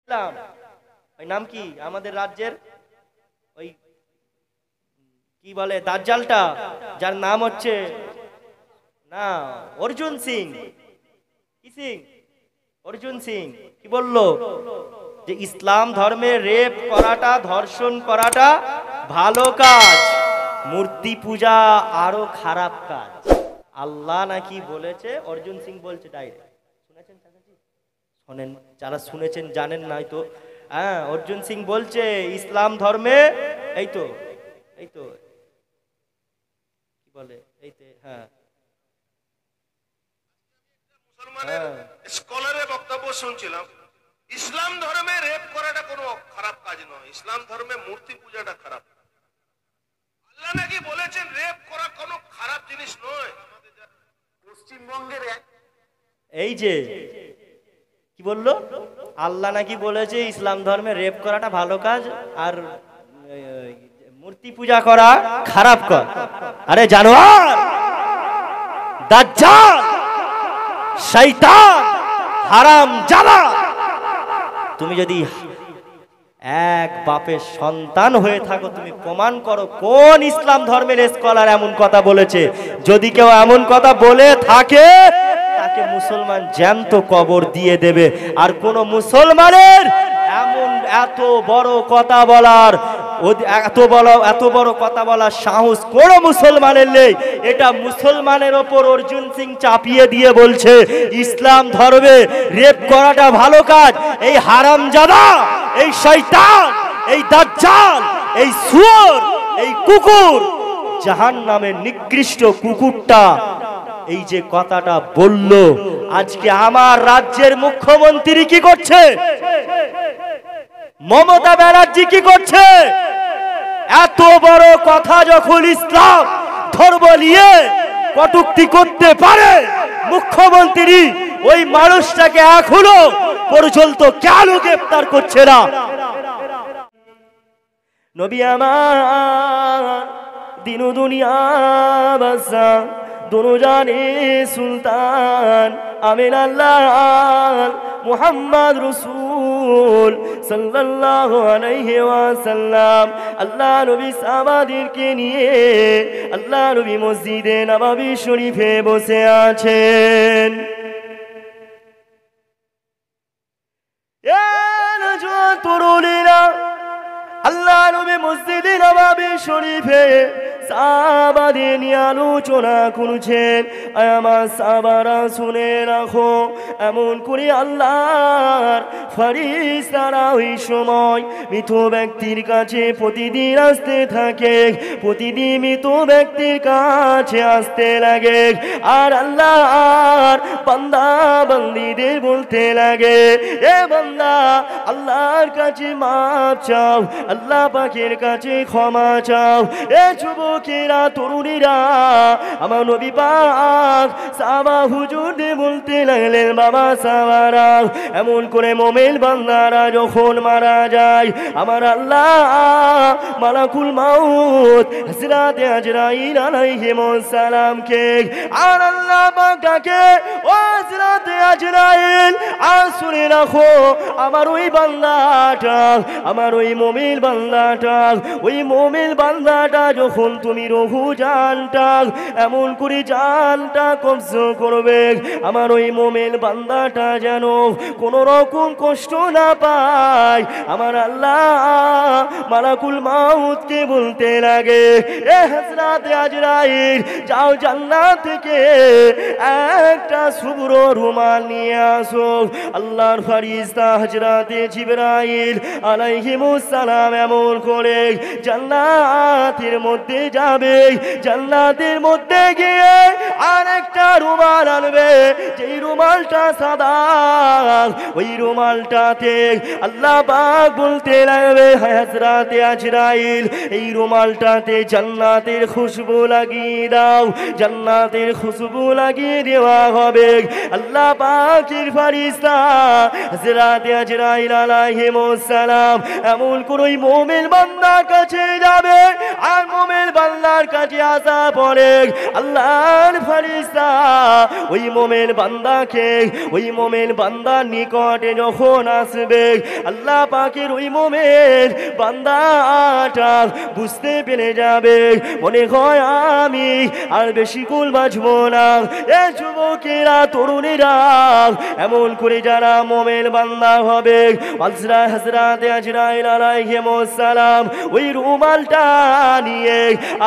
ইসলাম ওই নাম কি আমাদের রাজ্যের ওই কি বলে দাজ্জালটা যার নাম হচ্ছে না অর্জুন সিং কি সিং অর্জুন সিং কি বললো যে ইসলাম ধর্মে রেপ করাটা ধর্ষণ করাটা ভালো কাজ, মূর্তি পূজা আরো খারাপ কাজ। আল্লাহ নাকি বলেছে, অর্জুন সিং বলছে ডাইরেক্ট। শুনেছেন চাচাজি? শোনেন, যারা শুনেছেন জানেন না তো। হ্যাঁ, অর্জুন সিং বলছে ইসলাম ধর্মে এই তো কি বলে এই তো হ্যাঁ মুসলমানের স্কলারের বক্তব্য শুনছিলাম, ইসলাম ধর্মে রেপ করাটা কোনো খারাপ কাজ নয়, ইসলাম ধর্মে মূর্তি পূজাটা খারাপ। আল্লাহ নাকি বলেছেন রেপ করা কোনো খারাপ জিনিস নয়। পশ্চিমবঙ্গের এই যে কি বললো, আল্লাহ নাকি বলেছে ইসলাম ধর্মে রেপ করাটা ভালো কাজ আর মূর্তি পূজা করা খারাপ কাজ। আরে জানোয়ার, দাজ্জাল, শয়তান, হারামজাদা, তুমি যদি এক বাপের সন্তান হয়ে থাকো তুমি প্রমাণ করো কোন ইসলাম ধর্মের স্কলার এমন কথা বলেছে। যদি কেউ এমন কথা বলে থাকে তাকে মুসলমান জ্যান্ত কবর দিয়ে দেবে। আর কোন মুসলমানের এমন এত বড় কথা বলার এত বড় কথা বলার সাহস কোন মুসলমানের নেই। এটা মুসলমানের ওপর অর্জুন সিং চাপিয়ে দিয়ে বলছে ইসলাম ধর্মে রেপ করাটা ভালো কাজ। এই হারামজাদা, এই শয়তান, এই দাজ্জাল, এই শুয়োর, এই কুকুর, জাহান্নামের নিকৃষ্ট কুকুরটা এই যে কথাটা বলল, আজকে আমার রাজ্যের মুখ্যমন্ত্রী কি করছে, মমতা ব্যানার্জি কি করছে? এত বড় কথা যখন ইসলাম ধর্ম নিয়ে কটূক্তি করতে পারে মুখ্যমন্ত্রী, ওই মানুষটাকে এখনো পর্যন্ত কেন গ্রেফতার করছে না? নবী আমার দিন দুনিয়া বাদশা दोनों जाने सुल्तान आमिन अल्लाह मुहम्मद रसूल सल्लल्लाहु अलैहि वसल्लम अल्लाह नबी साहाबाদের কে নিয়ে আল্লাহ নবী মসজিদে নববী শরীফে বসে আছেন। এ নজওয়ান তরুণীরা, আল্লাহ নবী মসজিদে নববী শরীফে সাহাবাদের নিয়ে আলোচনা করছেন। আমার সাহাবারা শুনে রাখো, এমন করে আল্লাহর ফেরেশতারা ওই সময় মৃত ব্যক্তির কাছে প্রতিদিন আসতে থাকে, প্রতিদিন মৃত ব্যক্তির কাছে আসতে লাগে। আর আল্লাহর বান্দা বান্দীদের বলতে লাগে, এ বান্দা আল্লাহর কাছে মাপ চাও, আল্লাহ পাকের কাছে ক্ষমা চাও। এ যুবকেরা, তরুণীরা, আমার নবী পাক সাহাবা হুজুরদের বলতে লাগলেন, বাবা সাহাবারা, এমন করে মুমিন বান্দারা যখন মারা যায়, আমার আল্লাহ মালাকুল মাউত হযরত আজরাইল আলাইহিস সালামকে আর আল্লাহ পাক ডাকে, ও হযরত আজরাইল, শুনে রাখো, আমার ওই বান্দাটা, আমার ওই মুমিন বান্দাটা, ওই মুমিন বান্দাটা যখন তুমি রহু জানটা এমন করে জানটা কবজ করবে, আমার ওই মুমিন বান্দাটা যেন কোন রকম কষ্ট না পায়, আমার আল্লাহ মালাকুল মাউতকে বলতে লাগে, এ হযরত আজরাইল, যাও জান্নাত থেকে একটা শুভ্র রুমাল নিয়ে আসো। আল্লাহর ফেরেশতা হযরত জিবরাইল আলাইহিস সালাম এমন করে জান্নাতের মধ্যে যাবে, জান্নাতের মধ্যে গিয়ে আরেকটা রুমাল আনবে, যেই রুমালটা সাদা, ওই রুমালটাতে আল্লাহ পাক বলতে লাগবে, হযরত আজরাইল, এই রুমালটাতে জান্নাতের খুশবু লাগিয়ে দাও। জান্নাতের খুশবু লাগিয়ে দেওয়া হবে। আল্লাহ পাকের ফেরেশতা হযরত আজরাইল আলাইহিস সালাম এমন করে মুমিন বান্দার কাছে যাবে, আর মুমিন আল্লাহর কাছে আসা পরে আল্লাহর ফেরেশতা ওই মোমেন বান্দাকে ওই মোমেন বান্দার নিকটে যখন আসবে আল্লাহ পাকের ওই মোমেন বান্দাটা বুঝতে পেরে যাবে মনে হয় আমি আর বেশি কুল বাঁচবো না। এ যুবকেরা তরুণীরা এমন করে যারা মোমেন বান্দা হবে হযরত আজরাইল আলাইহিস সালাম ওই রুমালটা নিয়ে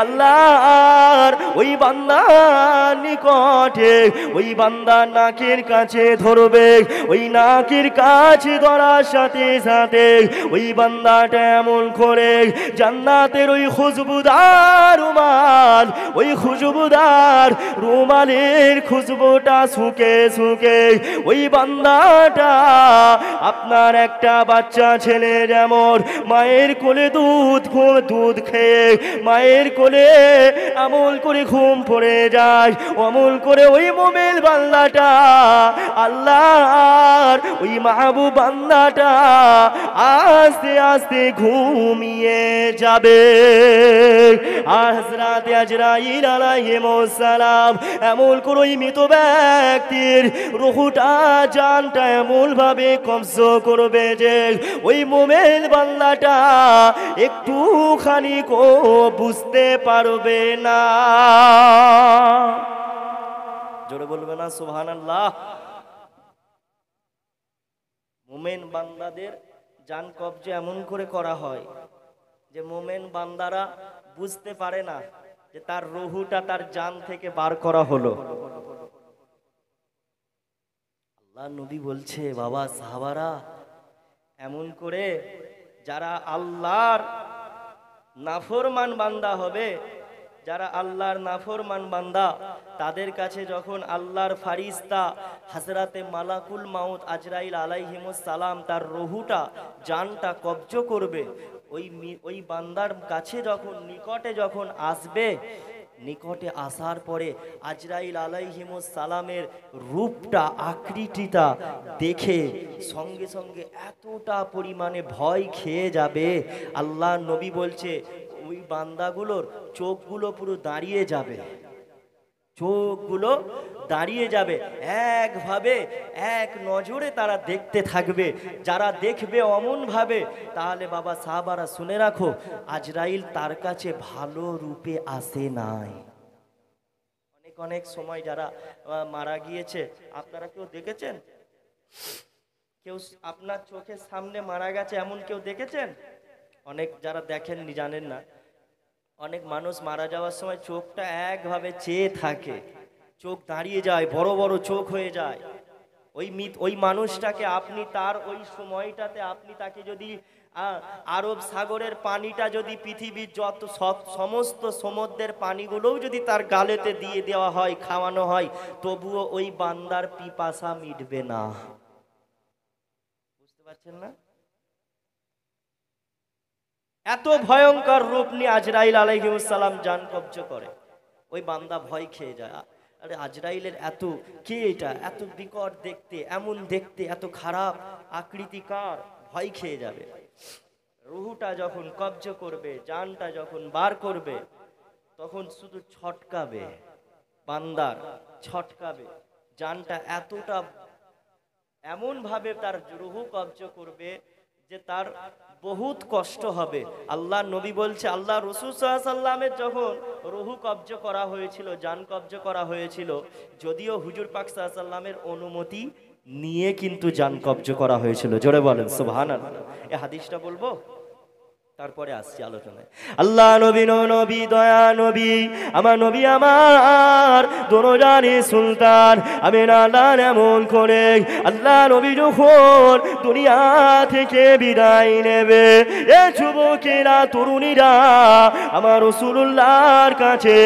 আল্লাহর ওই বান্দার নিকটে ওই বান্দার নাকের কাছে ধরবে। ওই নাকের কাছে ধরার সাথে সাথে ওই বান্দাটা এমন করে জান্নাতের ওই খুশবুদার রুমাল ওই খুশবুদার রুমালের খুশবুটা শুকে শুকে ওই বান্দাটা আপনার একটা বাচ্চা ছেলে যেমন মায়ের কোলে দুধ খেয়ে মায়ের কোলে আমল করে ঘুম পড়ে যায় অমল করে ওই মোমেন বান্দাটা আল্লাহর ওই মাহবুব বান্দাটা আস্তে আস্তে ঘুমিয়ে যাবে। আর হযরত আজরাইল আলাইহিস সালাম এমন করে ওই মৃত ব্যক্তির রূহটা জানটা এমন ভাবে কবজ করবে যে ওই মোমেন বান্দাটা একটুখানি কো বুঝতে পারবে না। জোরে বলবে না সুবহানাল্লাহ। মোমেন বান্দাদের জান কবজ এমন করে করা হয় যে মোমেন বান্দারা বুঝতে পারে না যে তার রুহুটা তার জান থেকে বার করা হলো। আল্লাহ নবী বলছে বাবা সাহাবারা এমন করে যারা আল্লাহর নাফরমান বান্দা হবে যারা আল্লাহর নাফরমান বান্দা তাদের কাছে যখন আল্লাহর ফারিস্তা হযরতে মালাকুল মাউত আজরাইল আলাইহিস সালাম তার রুহুটা জানটা কবজ করবে ওই বান্দার কাছে যখন নিকটে যখন আসবে নিকটে আসার পরে আজরাইল আলাইহিস সালামের রূপটা আকৃতিটা দেখে সঙ্গে সঙ্গে এতটা পরিমাণে ভয় খেয়ে যাবে আল্লাহ নবী বলছে ওই বান্দাগুলোর চোখগুলো পুরো দাঁড়িয়ে যাবে চোখগুলো দাঁড়িয়ে যাবে একভাবে এক নজরে তারা দেখতে থাকবে। যারা দেখবে অমন ভাবে তাহলে বাবা সাহাবারা শুনে রাখো আজরাইল তার কাছে ভালো রূপে আসে নাই। অনেক অনেক সময় যারা মারা গিয়েছে আপনারা কেউ দেখেছেন কেউ আপনার চোখের সামনে মারা গেছে এমন কেউ দেখেছেন? অনেক যারা দেখেননি জানেন না অনেক মানুষ মারা যাওয়ার সময় চোখটা একভাবে চেয়ে থাকে চোখ দাঁড়িয়ে যায় বড় বড় চোখ হয়ে যায়। ওই মানুষটাকে আপনি তার ওই সময়টাতে আপনি তাকে যদি আরব সাগরের পানিটা যদি পৃথিবীর যত সমস্ত সমুদ্রের পানিগুলোও যদি তার গালেতে দিয়ে দেওয়া হয় খাওয়ানো হয় তবুও ওই বান্দার পিপাসা মিটবে না। বুঝতে পারছেন না? এত ভয়ঙ্কর রূপ নিয়ে আজরাইল আলাইহিস সালাম জান কবজ করে ওই বান্দা ভয় খেয়ে যায়। আরে আজরাইলের এত কে এটা এত বিকট দেখতে এমন দেখতে এত খারাপ আকৃতিকার ভয় খেয়ে যাবে। রুহুটা যখন কবজ করবে জানটা যখন বার করবে তখন শুধু ছটকাবে বান্দার ছটকাবে জানটা এতটা এমন ভাবে তার রুহু কবজ করবে যে তার বহুত কষ্ট হবে। আল্লাহ নবী বলছে আল্লাহ রাসূল সাল্লাল্লাহু আলাইহি ওয়াসাল্লামের যখন রুহু কবজ করা হয়েছিল জান কবজ করা হয়েছিল যদিও হুজুর পাক সাল্লাল্লাহু আলাইহি ওয়াসাল্লামের অনুমতি নিয়ে কিন্তু জান কবজ করা হয়েছিল। জোরে বলেন সুবহানাল্লাহ। এই হাদিসটা বলবো তারপরে আসছি আলোচনায়। আল্লাহ নবী নবী দয়া নবী আমার নবী আমার দরজারে সুলতান আমিনা আল্লাহ এমন করে আল্লাহ নবী যখন দুনিয়া থেকে বিদায় নেবে এ যুবকেরা তরুণীরা আমার রাসূলুল্লাহর কাছে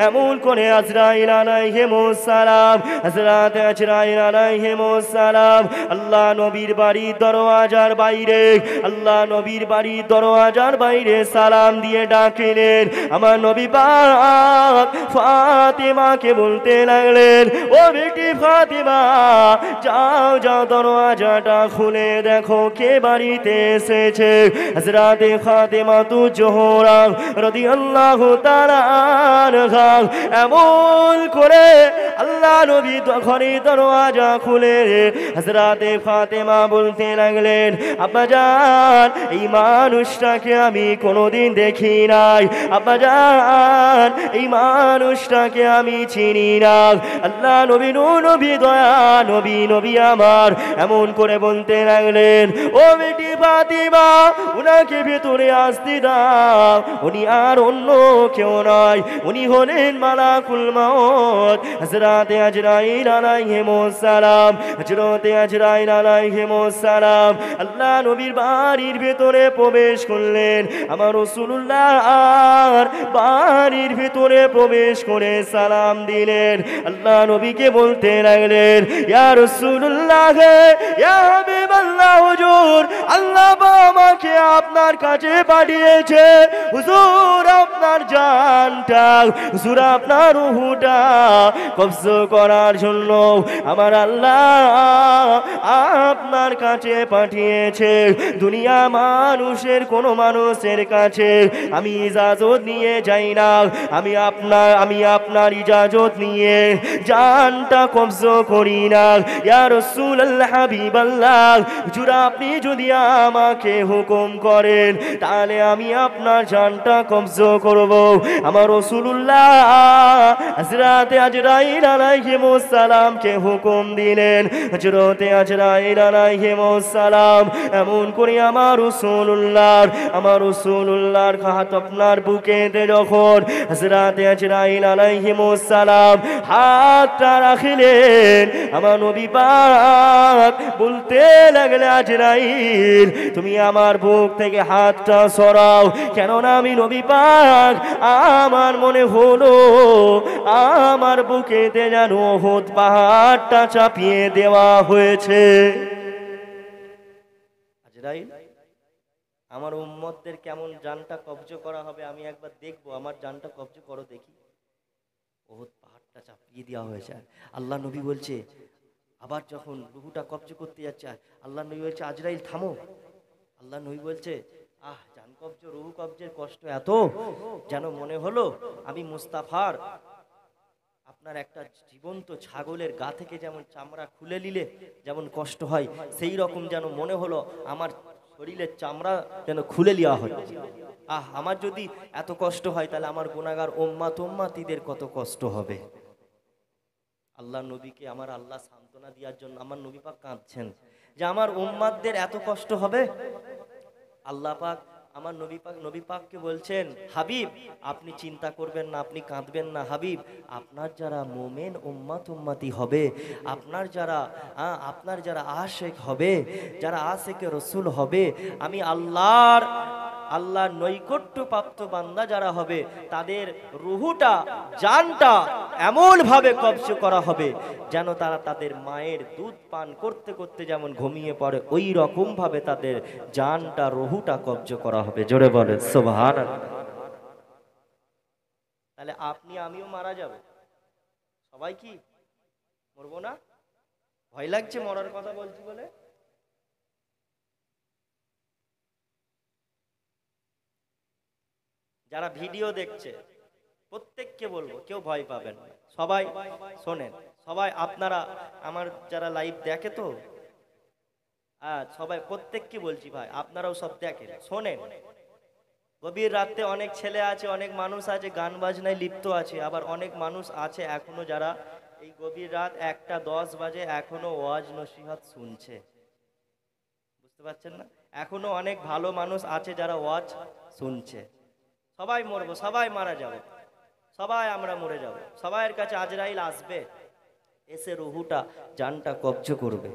এমন করে আজরাইল আলাইহিস সালাম হযরত আজরাইল আলাইহিস সালাম আল্লাহ নবীর বাড়ির দরওয়াজার বাইরে আল্লাহ নবীর বাড়ির দরওয়াজা দরওয়াজার বাইরে সালাম দিয়ে ডাকিলেন। আমার নবী পাক ফাতেমাকে বলতে লাগলেন, ও বেটি ফাতেমা, যাও যাও দরওয়াজাটা খুলে দেখো কে বাড়িতে এসেছে। হযরতে ফাতেমা তু জোহরা রাদিয়াল্লাহু তাআলা আনহা এমন করে আল্লাহ নবী ঘরে দরওয়াজা খুলে হযরতে ফাতেমা বলতে লাগলেন, আব্বাজান, এই মানুষটাকে আমি কোনোদিন দেখি নাই, আব্বাজান, এই মানুষটাকে আমি চিনি না। আল্লাহ নবী নবী দয়া নবী নবী আমার এমন করে বলতে লাগলেন, ও বেটি ফাতিমা, উনাকে ভেতরে আসতে দাও, উনি আর অন্য কেউ নয়, উনি হলেন মালাকুল মউত হযরতে আজরাইল আলাইহিস সালাম। হযরতে আজরাইল আলাইহিস সালাম আল্লাহ নবীর বাড়ির ভেতরে প্রবেশ করলেন। আমার রাসূলুল্লাহ আর বাড়ির ভেতরে প্রবেশ করে সালাম দিলেন। আল্লাহ নবীকে বলতে লাগলেন, ইয়া রাসূলুল্লাহ, ইয়া হাবিবাল্লাহ, হুজুর, আল্লাহ আমাকে আপনার কাছে পাঠিয়েছে। হুজুর, আপনার জানটা, হুজুর, আপনার রূহটা কবজ করার জন্য আমার আল্লাহ আপনার কাছে পাঠিয়েছে। দুনিয়া মানুষের কোন মানুষের কাছে আমি ইজাজত নিয়ে যাই না, আমি আপনার ইজাজত নিয়ে জানটা কবজ করি না। ইয়া রাসূলুল্লাহ, হাবিবাল্লাহ, হুজুর, আপনি যদি আমাকে হুকুম করেন তাহলে আমি আপনার জানটা কবজ করব। আমার রাসূলুল্লাহ হযরতে আজরাইল আলাইহিস সালামকে হুকুম দিলেন। হযরতে আজরাইল আলাইহিস সালাম এমন করে আমার রাসূলুল্লাহর হাত আপনার বুকেতে যখন হযরতে আজরাইল আলাইহিস সালাম হাতটা রাখলেন, আমার নবী পাক বলতে লাগলে, আজরাইল, তুমি আমার বুক থেকে হাতটা সরাও, কেননা আমি নবী পাক আমার মনে হলো আমার বুকেতে যেন উহুদ পাহাড়টা চাপিয়ে দেওয়া হয়েছে। আজরাইল, আমার উম্মতদের কেমন জানটা কবজ করা হবে আমি একবার দেখবো, আমার জানটা কবজ করো দেখি। উহুদ পাহাড়টা চাপিয়ে দেওয়া হয়েছে। আল্লাহ নবী বলছে, আবার যখন রুহুটা কবজ করতে যাচ্ছে, আল্লাহ নবী বলছে, আজরাইল থামো। আল্লাহ নবী বলছে, জান কবজ, রুহু কবজের কষ্ট এত যেন মনে হলো আমি মুস্তাফার আপনার একটা জীবন্ত ছাগলের গা থেকে যেমন চামড়া খুলে নিলে যেমন কষ্ট হয়, সেই রকম যেন মনে হলো আমার শরীরের চামড়া যেন খুলে নেওয়া হচ্ছে। আমার যদি এত কষ্ট হয় তাহলে আমার গুনাহগার উম্মতিদের কত কষ্ট হবে। আল্লাহ নবীকে আমার আল্লাহ সান্ত্বনা দেওয়ার জন্য আমার নবী পাক কাঁদছেন যে আমার উম্মতদের এত কষ্ট হবে। আল্লাহ পাক আমার নবী পাককে বলছেন, হাবিব, আপনি চিন্তা করবেন না, আপনি কাঁদবেন না। হাবিব, আপনার যারা মুমিন উম্মতি হবে, আপনার যারা আশিক হবে, যারা আশিকে রাসূল হবে, আমি আল্লাহর নৈকট্য প্রাপ্ত বান্দা যারা হবে তাদের রুহুটা, জানটা এমন ভাবে কবজ করা হবে যেন তারা তাদের মায়ের দুধ পান করতে করতে যেমন ঘুমিয়ে পড়ে, ওই রকম ভাবে তাদের জানটা, রুহুটা কবজ করা হবে। জোরে বলে সুবহানাল্লাহ। তাহলে আপনি আমিও মারা যাব, সবাই কি মরবো না? ভয় লাগছে মরার কথা বলছি বলে? যারা ভিডিও দেখছে প্রত্যেককে বলবো, কেউ ভয় পাবেন না, সবাই শোনেন, সবাই আপনারা আমার যারা লাইভ দেখে তো সবাই প্রত্যেককে বলছি, ভাই আপনারাও সব দেখেন, শোনেন। গভীর রাতে অনেক ছেলে আছে, অনেক মানুষ আছে গান বাজনায় লিপ্ত আছে, আবার অনেক মানুষ আছে এখনো যারা এই গভীর রাত 1টা 10 বাজে এখনো ওয়াজ নসিহত শুনছে। বুঝতে পারছেন না? এখনো অনেক ভালো মানুষ আছে যারা ওয়াজ শুনছে। সবাই মরবো, সবাই মারা যাবে, সবাই আমরা মরে যাব, সবাইয়ের কাছে আজরাইল আসবে, এসে রুহুটা, জানটা কবজ করবে।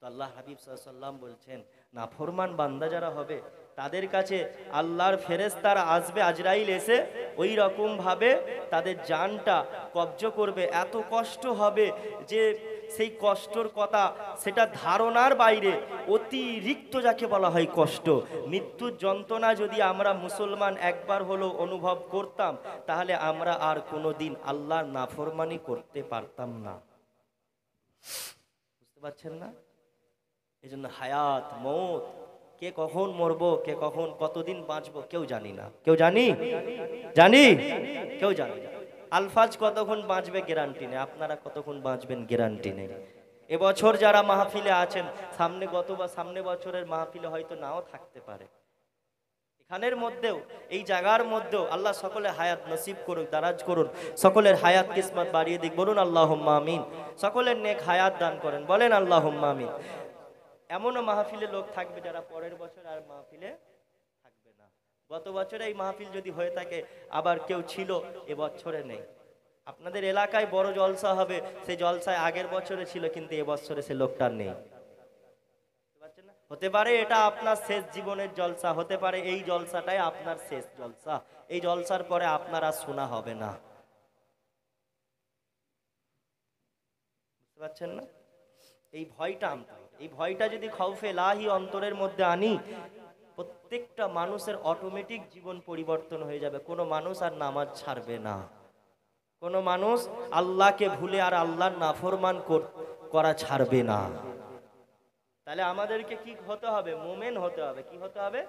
তো আল্লাহ হাবিব সাল্লাল্লাহু আলাইহি ওয়াসাল্লাম বলছেন, নাফরমান বান্দা যারা হবে তাদের কাছে আল্লাহর ফেরেশতারা আসবে, আজরাইল এসে ওই রকম ভাবে তাদের জানটা কবজ করবে। এত কষ্ট হবে যে সেই কষ্টর কথা সেটা ধারণার বাইরে, অতিরিক্ত যাকে বলা হয় কষ্ট। মৃত্যুর যন্ত্রণা যদি আমরা মুসলমান একবার হলো অনুভব করতাম, তাহলে আমরা আর কোনোদিন আল্লাহর নাফরমানি করতে পারতাম না। বুঝতে পারছেন না? এই জন্য হায়াত মৌত, কে কখন মরবো, কে কখন কতদিন বাঁচবো কেউ জানি না। কেউ জানি? কেউ জানি না। আলফাজ কতক্ষণ বাঁচবে গ্যারান্টি নেই, আপনারা কতক্ষণ বাঁচবেন গ্যারান্টি নেই। এবছর যারা মাহফিলে আছেন, সামনে বছরের মাহফিলে হয়তো নাও থাকতে পারে। এখানের মধ্যেও, এই জায়গার মধ্যেও আল্লাহ সকলের হায়াত নসিব করুক, দারাজ করুন, সকলের হায়াত কিসমত বাড়িয়ে দিক। বলুন আল্লাহুম্মা আমিন। সকলের নেক হায়াত দান করেন, বলেন আল্লাহুম্মা আমিন। এমনও মাহফিলে লোক থাকবে যারা পরের বছর আর মাহফিলে থাকবে না। গত বছরে এই মাহফিল যদি হয়ে থাকে, আবার কেউ ছিল এবছরে নেই। আপনাদের এলাকায় বড় জলসা হবে, সেই জলসায় আগের বছরে ছিল, কিন্তু এবছরে সে লোকটা নেই। হতে পারে এটা আপনার শেষ জীবনের জলসা, হতে পারে এই জলসাটাই আপনার শেষ জলসা। এই জলসার পরে আপনার আর শোনা হবে না। বুঝতে পারছেন না? এই ভয়টা আনতে হবে। এই ভয়টা যদি খৌফে লাহি অন্তরের মধ্যে আনি, প্রত্যেকটা মানুষের অটোমেটিক জীবন পরিবর্তন হয়ে যাবে। কোনো মানুষ আর নামাজ ছাড়বে না, কোনো মানুষ আল্লাহকে ভুলে আর আল্লাহর নাফরমান করা ছাড়বে না। তাহলে আমাদেরকে কি হতে হবে? মুমিন হতে হবে। কি হতে হবে?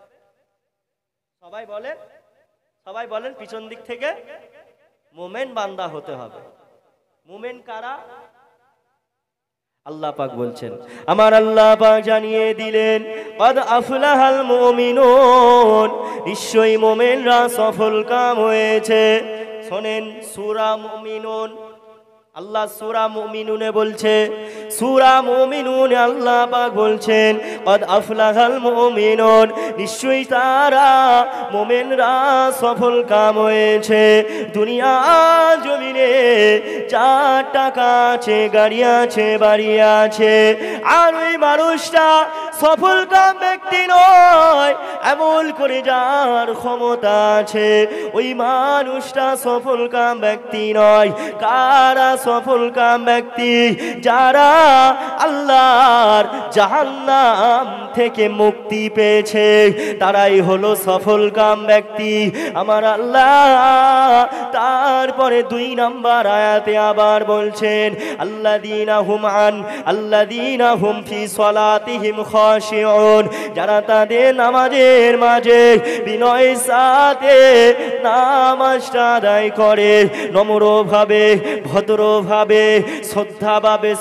সবাই বলেন পিছন দিক থেকে, মুমিন বান্দা হতে হবে। মুমিন কারা? আল্লাহ পাক বলছেন, আমার আল্লাহ পাক জানিয়ে দিলেন, কদ আফলাহাল মুমিনুন, নিশ্চয়ই মুমিনরা সফল কাম হয়েছে। শোনেন সূরা মুমিনুন, আল্লাহ সূরা মুমিনুনে বলছে, সূরা মুমিনুনে আল্লাহ পাক বলছেন, কদ আফলাহাল মুমিনুন, নিশ্চয়ই তারা মুমিনরা সফল কাম হয়েছে। দুনিয়া জমিনে যার টাকা আছে, গাড়ি আছে, বাড়ি আছে, আর ওই মানুষটা সফল কাম ব্যক্তি নয়। এমন করে যার ক্ষমতা আছে, ওই মানুষটা সফল কাম ব্যক্তি নয়। কারা সফল কাম ব্যক্তি? যারা আল্লাহর জাহান্নাম থেকে মুক্তি পেয়েছে, তারাই হলো সফল কাম ব্যক্তি। আমার আল্লাহ তারপরে 2 নম্বর আয়াতে আবার বলছেন, আল্লাযীনা হুম ফি সলাতিহিম খাশিউন, যারা তাদের নামাজের মাঝে বিনয়ের সাথে নামাজটা আদায় করে, নম্রভাবে, ভদ্রভাবে,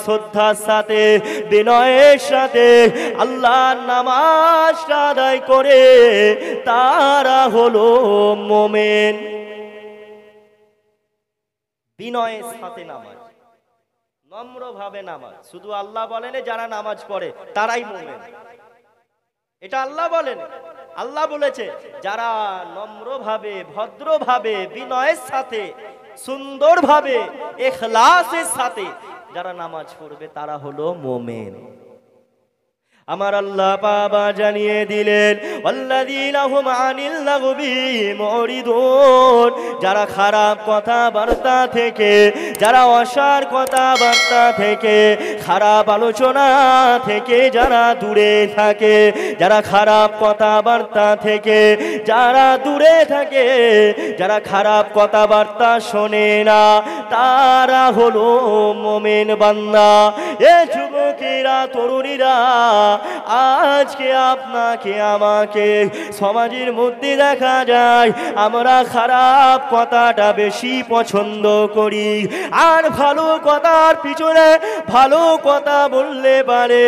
শ্রদ্ধার সাথে, বিনয়ের সাথে আল্লাহর নামাজটা আদায় করে, তারা হলো মুমিন। বিনয়ের সাথে নামাজ, নম্রভাবে নামাজ। শুধু আল্লাহ বলেন যারা নামাজ পড়ে তারাই মুমিন, এটা আল্লাহ বলেন। আল্লাহ বলেছে যারা নম্রভাবে, ভদ্রভাবে, বিনয়ের সাথে, সুন্দরভাবে, ইখলাসের সাথে যারা নামাজ পড়বে, তারা হলো মুমিন। আমার আল্লাহ বাবা জানিয়ে দিলেন, আল্লাযীনা হুম আনিল লাগবি মুরিদুন, যারা খারাপ কথাবার্তা থেকে, যারা অসার কথাবার্তা থেকে, খারাপ আলোচনা থেকে যারা দূরে থাকে, যারা খারাপ কথাবার্তা থেকে যারা দূরে থাকে, যারা খারাপ কথাবার্তা শোনে না, তারা হলো মুমিন বান্দা। এ যুবকেরা, তরুণীরা, আজকে আপনাকে আমাকে সমাজের মধ্যে দেখা যায় আমরা খারাপ কথাটা বেশি পছন্দ করি, আর ভালো কথার পিছনে ভালো কথা বললে পারে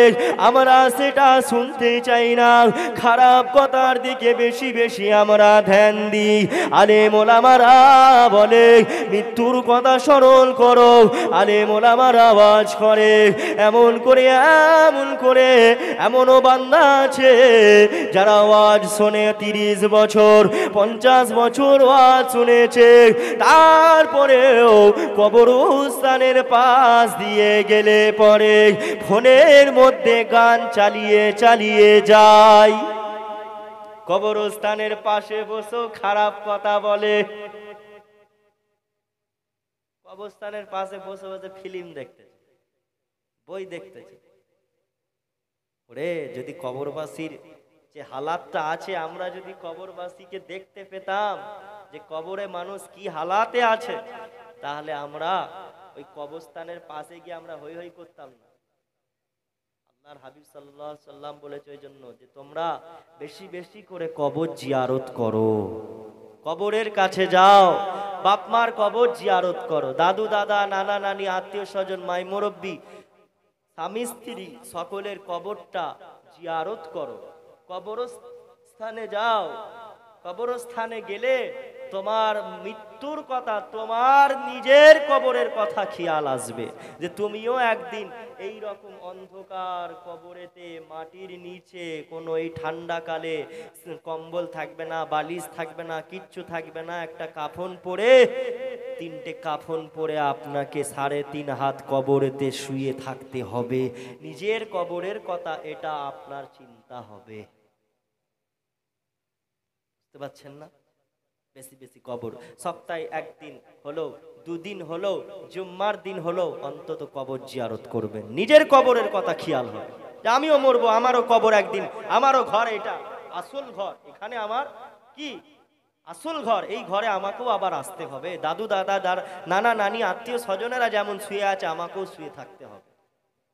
আমরা সেটা শুনতে চাই না। খারাপ কথার দিকে বেশি বেশি আমরা ধ্যান দিই। আলেম ওলামারা বলে মৃত্যুর কথা স্মরণ করো, আলেম ওলামারা আওয়াজ করে, এমন করে এমনও বান্দা আছে যারা আওয়াজ শুনে 30 বছর 50 বছর আওয়াজ শুনেছে, তারপরেও কবরস্থানের পাশ দিয়ে গেলে পরে ফোনের মধ্যে গান চালিয়ে যায়, কবরস্থানের পাশে বসে খারাপ কথা বলে, কবরস্থানের পাশে বসে ফিল্ম দেখতে, বই দেখতেছি। ওরে যদি কবরবাসীর যে হালাতটা আছে, আমরা যদি কবরবাসীকে দেখতে পেতাম যে কবরে মানুষ কি হালাতে আছে, তাহলে আমরা ওই কবরস্থানের পাশে গিয়ে আমরা হই হই করতাম না। আল্লাহর হাবিব সাল্লাল্লাহু আলাইহি সাল্লাম বলেছে ওই জন্য যে তোমরা বেশি বেশি করে কবর জিয়ারত করো, কবরের কাছে যাও, বাপ মার কবর জিয়ারত করো, দাদু দাদা নানা নানি আত্মীয় স্বজন মাই মুরব্বী স্বামী স্ত্রী সকলের কবরটা জিয়ারত করো, কবরস্থানে যাও। কবরস্থানে গেলে তোমার মৃত্যুর কথা, তোমার নিজের কবরের কথা খেয়াল আসবে যে তুমিও একদিন এই রকম অন্ধকার কবরেতে মাটির নিচে কোনো এই ঠান্ডাকালে কম্বল থাকবে না, বালিশ থাকবে না, কিচ্ছু থাকবে না, একটা কাফন পরে, 3টে কাফন পরে আপনাকে 3.5 হাত কবরেতে শুয়ে থাকতে হবে। নিজের কবরের কথা এটা আপনার চিন্তা হবে। বুঝতে পারছেন না? বেশি বেশি কবর, সপ্তাহে 1 দিন হলো, 2 দিন হলো, জুম্মার দিন হলো, অন্তত কবর জিয়ারত করবেন। নিজের কবরের কথা খেয়াল হবে যে আমিও মরবো, আমারও কবর একদিন, আমারও ঘর, এটা আসল ঘর, এখানে আমার কি আসল ঘর, এই ঘরে আমাকেও আবার আসতে হবে। দাদু দাদা নানা নানি আত্মীয় স্বজনেরা যেমন শুয়ে আছে, আমাকেও শুয়ে থাকতে হবে।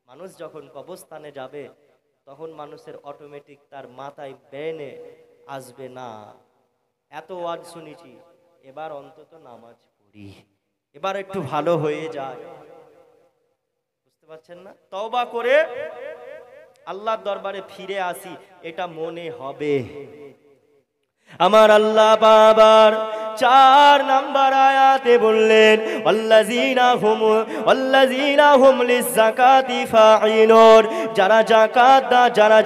মানুষ যখন কবরস্থানে যাবে তখন মানুষের অটোমেটিক তার মাথায় ব্রেনে আসবে না এত ওয়াজ শুনেছি, এবার অন্তত নামাজ পড়ি, এবার একটু ভালো হয়ে যায়। বুঝতে পারছেন না? তওবা করে আল্লাহর দরবারে ফিরে আসি, এটা মনে হবে। আমার আল্লাহ বাবার 4 নাম্বার আয়াতে বললেন আল্লাযীনা হুম লিযাকাতি ফাঈলুন, যারা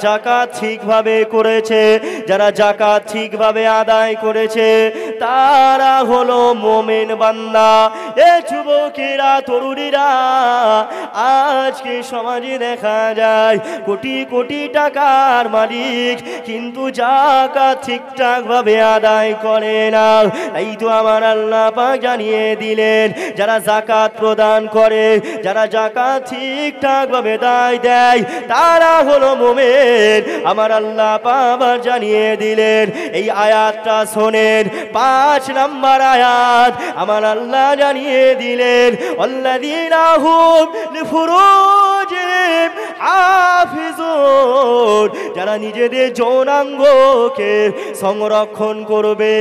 যাকাত ঠিকভাবে করেছে, যারা যাকাত ঠিকভাবে আদায় করেছে, তারা হলো মুমিন বান্দা। এ যুবকেরা, তরুণীরা, আজকে সমাজে দেখা যায় কোটি কোটি টাকার মালিক কিন্তু যাকাত ঠিকঠাক ভাবে আদায় করে না। এই তো আমার আল্লাহ পাক জানিয়ে দিলেন, যারা যাকাত প্রদান করে, যারা যাকাত ঠিকঠাক ভাবে দেয়, তারা হলো মুমিন। আমার আল্লাহ পাক জানিয়ে দিলেন, এই আয়াতটা শোনেন, 5 নাম্বার আয়াত আমার আল্লাহ জানিয়ে দিলেন, আল্লাযীনা হুম লিফুরুজিহিম হাফিজুন, যারা নিজেদের যৌনাঙ্গকে সংরক্ষণ করবে,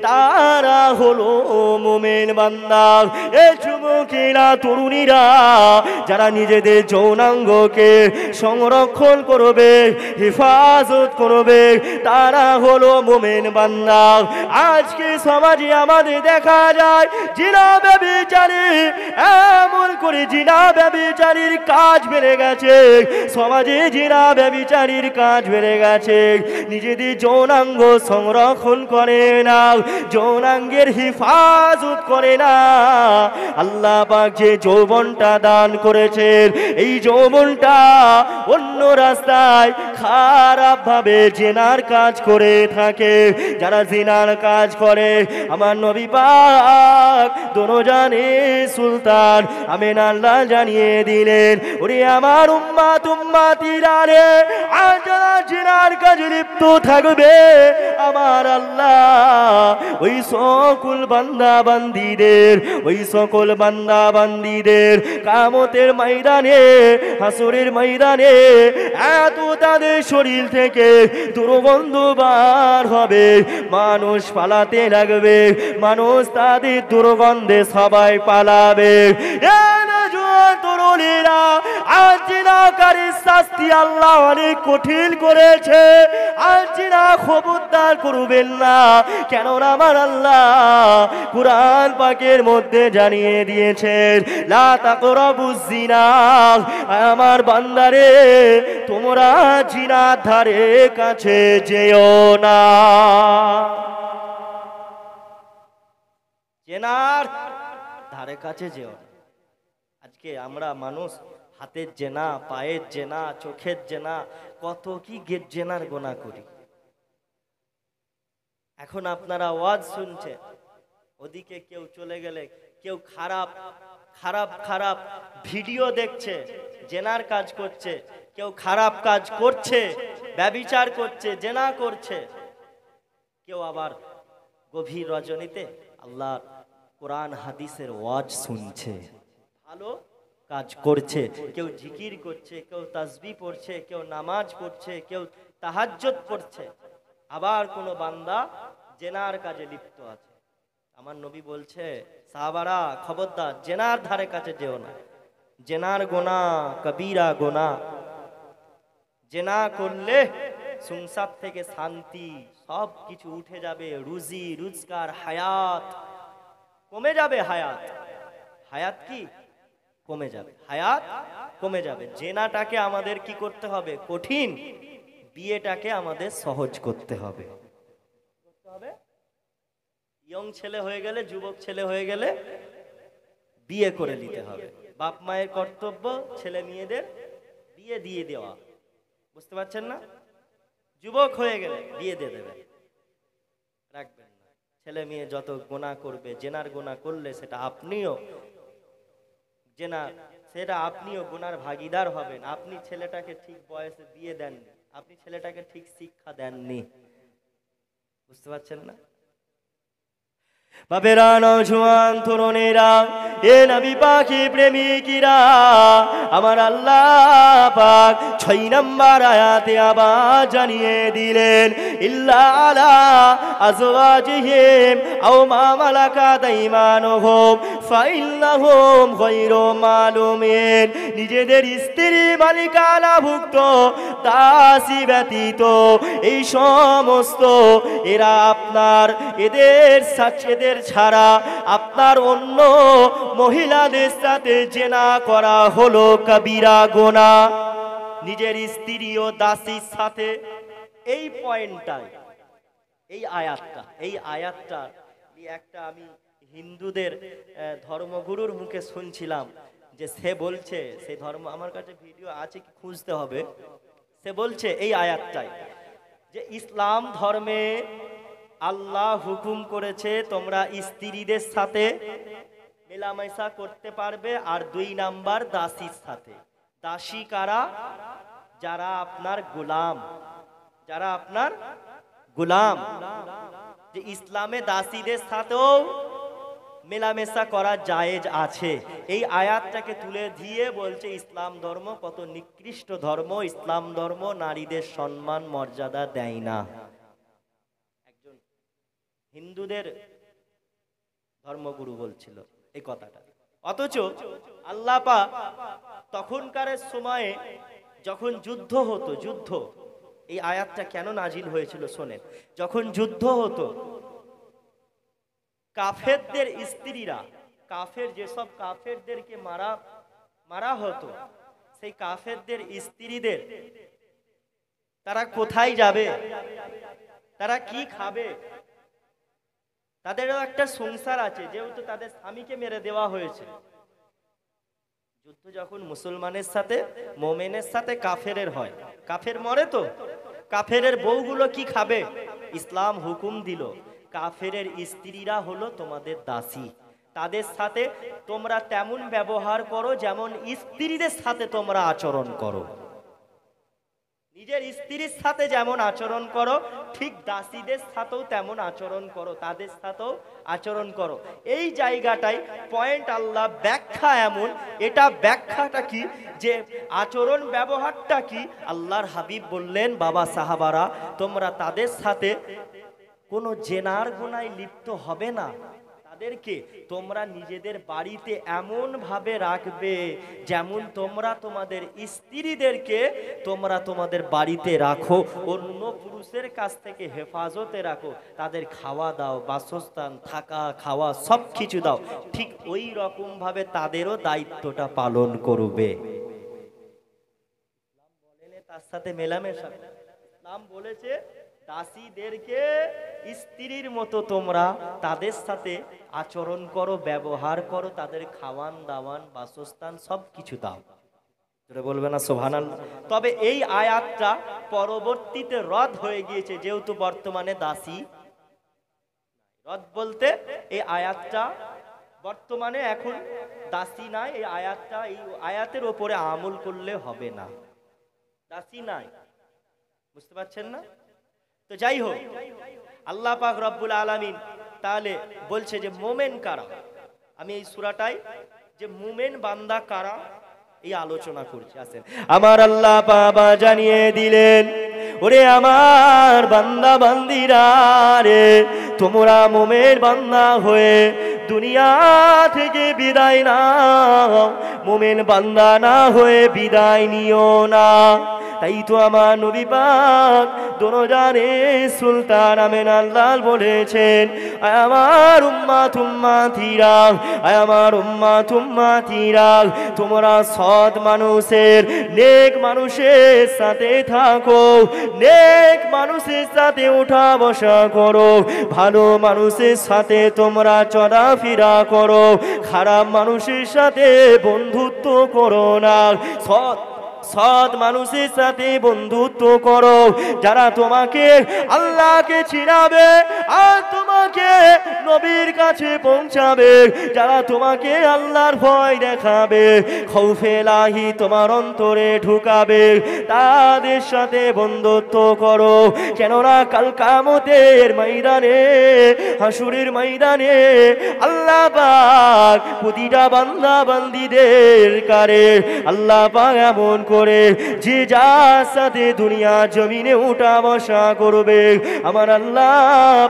তারা হলো মুমিন বান্দা। এ যুবকেরা, তরুণীরা, যারা নিজেদের যৌনাঙ্গকে সংরক্ষণ করবে, হেফাজত করবে, তারা হলো মুমিন বান্দা। আজকে সমাজে আমাদের দেখা যায় জিনা ব্যভিচারী, এমন করে জিনা ব্যভিচারীর কাজ বেড়ে গেছে, সমাজে জিনা ব্যভিচারীর কাজ বেড়ে গেছে। নিজেদের যৌনাঙ্গ সংরক্ষণ করে না, যৌনাঙ্গের হিফাজত করে না। আল্লাহ পাক যে যৌবনটা দান করেছেন, এই যৌবনটা অন্য রাস্তায় খারাপ ভাবে জিনার কাজ করে থাকে। যারা জিনার কাজ করে, আমার নবী পাক দোনোজানে সুলতান আমিন আল্লাহ জানিয়ে দিলেন, ওরে আমার উম্মাতিরা রে, আজ যারা জিনার কাজে লিপ্ত থাকবে, আমার আল্লাহ ওই সকল বান্দা বান্দীদের কিয়ামতের ময়দানে, হাসরের ময়দানে এত তাদের শরীর থেকে দুর্গন্ধ বার হবে, মানুষ পালাতে লাগবে, মানুষ তাদের দুর্গন্ধে সবাই পালাবে। তরুণীরা, আজ জিনাকারীর শাস্তি আল্লাহ অনেক কঠিন করেছে। আজ জিনা খবরদার করবেন না, কেননা আমার আল্লাহ কুরআন পাকের মধ্যে জানিয়ে দিয়েছেন, লা তাকরাবুজ জিনা, আমার বান্দারে তোমরা জিনার ধারে কাছে যেও না। জিনার ধারে কাছে যেও না। আজকে আমরা মানুষ হাতের জেনা, পায়ের জেনা, চোখের জেনা, কত কি জেনার গোনা করি। এখন আপনারা ওয়াজ শুনছেন, ওদিকে কেউ চলে গেলে, কেউ খারাপ খারাপ খারাপ ভিডিও দেখছে, জেনার কাজ করছে, কেউ খারাপ কাজ করছে, ব্যভিচার করছে, জেনা করছে, কেউ আবার গভীর রজনীতে আল্লাহর কোরআন হাদিসের ওয়াজ শুনছে, ভালো কাজ করছে, কেউ জিকির করছে, কেউ তাসবিহ পড়ছে, কেউ নামাজ পড়ছে, কেউ তাহাজ্জুদ পড়ছে, আবার কোনো বান্দা জেনার কাজে লিপ্ত আছে। আমার নবী বলছে, সাহাবারা খবরদার জেনার ধারে কাছে যেও না, জেনার গোনাহ কবিরা গোনাহ, জেনা করলে সংসার থেকে শান্তি সব কিছু উঠে যাবে, রুজি রোজগার হায়াত কমে যাবে, হায়াত হায়াত কি কমে যাবে, হায়াত কমে যাবে। জেনাটাকে আমাদের কি করতে হবে? কঠিন। বিয়েটাকে আমাদের সহজ করতে হবে। ইয়ং ছেলে হয়ে গেলে, যুবক ছেলে হয়ে গেলে বিয়ে করে নিতে হবে। বাপ মায়ের কর্তব্য ছেলে মেয়েদের বিয়ে দিয়ে দেওয়া, বুঝতে পারছেন না? যুবক হয়ে গেলে বিয়ে দিয়ে দেবেন, রাখবেন না। ছেলে মেয়ে যত গুনাহ করবে, জেনার গুনাহ করলে সেটা আপনিও গুনার ভাগীদার হবেন। আপনি ছেলেটাকে ঠিক বয়সে বিয়ে দেননি, আপনি ছেলেটাকে ঠিক শিক্ষা দেননি, বুঝতে পারছেন না? বাবেরা, নওজোয়ান তরুণেরা, এ নবী পাখি প্রেমিকিরা, আমার আল্লাহ পাক 6 নম্বর আয়াতে আবার জানিয়ে দিলেন, ইল্লা আলা আজওয়াজিহিম আও মা মালাকাত আইমানুহুম ফাইন্নাহুম গায়রু মালুমিন। নিজেদের স্ত্রী মালিকানাভুক্ত দাসী ব্যতীত এই সমস্ত এরা আপনার এদের ছাড়া আপনার অন্য মহিলাদের সাথে জেনা করা হলো কবিরা গুনাহ। নিজের স্ত্রী ও দাসীর সাথে, এই পয়েন্টটাই, এই আয়াতটা একটা আমি হিন্দুদের ধর্মগুরুর মুখে শুনছিলাম, যে সে বলছে, সেই ধর্ম আমার কাছে ভিডিও আছে, কি খুঁজতে হবে, সে বলছে এই আয়াতটাই, যে ইসলাম ধর্মে আল্লাহ হুকুম করেছে তোমরা স্ত্রীদের সাথে মেলামেশা করতে পারবে, আর 2 নাম্বার দাসীর সাথে। দাসী কারা? যারা আপনার গোলাম, যারা আপনার গোলাম। যে ইসলামে দাসীদের সাথেও মেলামেশা করা জায়েজ আছে। এই আয়াতটাকে তুলে দিয়ে বলছে ইসলাম ধর্ম কত নিকৃষ্ট ধর্ম, ইসলাম ধর্ম নারীদের সম্মান মর্যাদা দেয় না। একজন হিন্দুদের ধর্মগুরু বলছিল এই কথাটা। অথচ আল্লাহ পাক তখনকার সময়ে যখন যুদ্ধ হতো, এই আয়াতটা কেন নাজিল হয়েছিল শোনেন। যখন যুদ্ধ হতো, কাফেরদের স্ত্রীরা, যেসব কাফেরদেরকে মারা হতো, সেই কাফেরদের স্ত্রীদের তারা কোথায় যাবে, তারা কি খাবে, তাদেরও একটা সংসার আছে, যেহেতু তাদের স্বামীকে মেরে দেওয়া হয়েছে। যুদ্ধ যখন মুসলমানের সাথে, মোমেনের সাথে কাফেরের হয়, কাফের মরে তো, কাফেরের বউগুলো কি খাবে? ইসলাম হুকুম দিল কাফেরের স্ত্রীরা হলো তোমাদের দাসী, তাদের সাথে তোমরা তেমন ব্যবহার করো যেমন স্ত্রীদের সাথে তোমরা আচরণ করো। নিজের স্ত্রীর সাথে যেমন আচরণ করো, ঠিক দাসীদের সাথেও তেমন আচরণ করো, তাদের সাথেও আচরণ করো। এই জায়গাটাই পয়েন্ট, আল্লাহ ব্যাখ্যা এমন, এটা ব্যাখ্যাটা কি, যে আচরণ ব্যবহারটা কি, আল্লাহর হাবিব বললেন, বাবা সাহাবারা তোমরা তাদের সাথে কোনো জেনার গুনায় লিপ্ত হবে না, তাদেরকে তোমরা নিজেদের বাড়িতে এমন ভাবে রাখবে যেমন তোমরা তোমাদের স্ত্রীদেরকে তোমরা তোমাদের বাড়িতে রাখো, অন্য পুরুষের কাছ থেকে হেফাজতে রাখো, তাদের খাওয়া দাও, বাসস্থান, থাকা খাওয়া সব কিছু দাও, ঠিক ওই রকম ভাবে তাদেরও দায়িত্বটা পালন করবে। তার সাথে মেলামেশা, ইসলাম বলেছে দাসীদেরকে স্ত্রীর মতো তোমরা তাদের সাথে আচরণ করো, ব্যবহার করো, তাদের খাওয়ান দাওয়ান বাসস্থান সব কিছু দাও। বলবে না সুবহানাল্লাহ? তবে এই আয়াতটা পরবর্তীতে রদ হয়ে গিয়েছে, যেহেতু বর্তমানে দাসী, রদ বলতে এই আয়াতটা বর্তমানে এখন দাসী নাই, এই আয়াতটা, এই আয়াতের ওপরে আমল করলে হবে না, দাসী নাই, বুঝতে পারছেন না? তো যাই হোক, আল্লাহ পাক রব্বুল আলামিন তাহলে বলছে যে মোমেন কারা। আমি এই সূরাটায় যে মোমেন বান্দা কারা এই আলোচনা করছি। আসেন, আমার আল্লাহ বাবা জানিয়ে দিলেন, ওরে আমার বান্দা বান্দিরা রে, তোমরা মোমেন বান্দা হয়ে দুনিয়া থেকে বিদায় নাও, মোমেন বান্দা না হয়ে বিদায় নিও না। তাই তো আমার নবী পাক দোনোজানে সুলতান আমেন আল্লাহ বলেছেন, আয় আমার উম্মাত উম্মাতিরা, আয় আমার উম্মাত উম্মাতিরা, তোমরা সৎ মানুষের, নেক মানুষের সাথে থাকো, নেক মানুষের সাথে উঠা বসা করো, ভালো মানুষের সাথে তোমরা চলাফেরা করো, খারাপ মানুষের সাথে বন্ধুত্ব করো না। সৎ মানুষের সাথে বন্ধুত্ব করো, যারা তোমাকে আল্লাহকে চিনাবে আর তোমাকে নবীর কাছে পৌঁছাবে, যারা তোমাকে আল্লাহর ভয় দেখাবে, খৌফে ইলাহি তোমার অন্তরে ঢুকাবে, তাদের সাথে বন্ধুত্ব করো। কেননা কাল কিয়ামতের ময়দানে, হাসুরের ময়দানে আল্লাহ পাক প্রতিটা বান্দা বান্দীদের কারে আল্লাহ পাক এমন করে যে যার সাথে দুনিয়া জমিনে উঠা বসা করবে, আমার আল্লাহ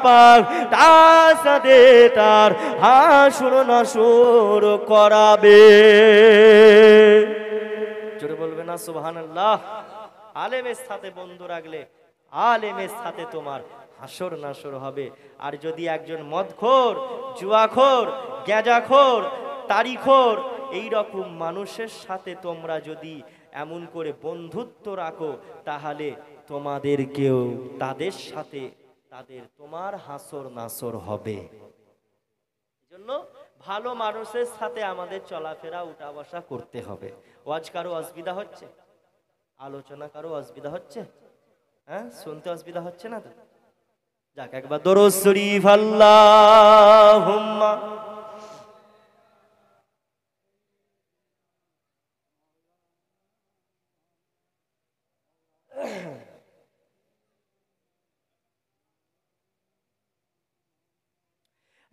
পাক তার সাথে তার হাসর নাসর করাবে। জোরে বলবে না সুবহানাল্লাহ। আলেমের সাথে বন্ধু রাখলে আলেমের সাথে তোমার হাসর নাসর হবে। আর যদি একজন মদখোর, জুয়াখোর, গেঁজাখোর, তারিখোর এইরকম মানুষের সাথে তোমরা যদি এমন করে বন্ধুত্ব রাখো, তাহলে তোমাদেরকেও তাদের সাথে তোমার হাসর নাসর হবে। এজন্য ভালো মানুষের সাথে আমাদের চলাফেরা উঠা বসা করতে হবে। ওয়াজ কারো অসুবিধা হচ্ছে? আলোচনা কারো অসুবিধা হচ্ছে? হ্যাঁ, শুনতে অসুবিধা হচ্ছে না তো? যাক, একবার দরুদ শরীফ আল্লাহুম্মা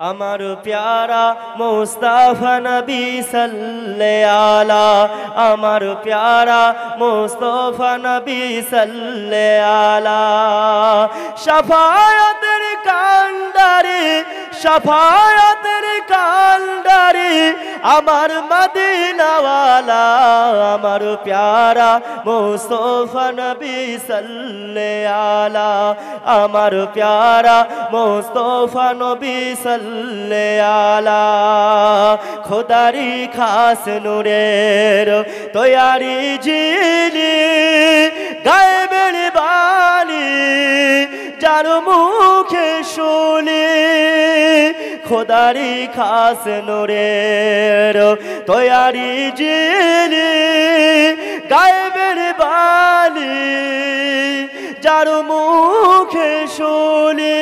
আমার প্যারা মুস্তাফা নবী সাল্লাল্লাহু আলা, আমার প্যারা মুস্তাফা নবী সাল্লাল্লাহু আলা, শাফায়াতের কান্ডারি, শাফায়াতের কান্ডারি আমার মদিনাওয়ালা, আমার প্যারা মুস্তাফা নবী সাল্লাল্লাহু আলা, আমার প্যারা মুস্তাফা নবী সাল্লাল্লাহু আলা, খোদারি খাস নূরের তৈয়ারি জিলি, গায়েবের বালি যার মুখে শুনি, খোদারি খাস নূরের তৈয়ারি জিলি, গায়েবের বালি যার মুখে শুনি,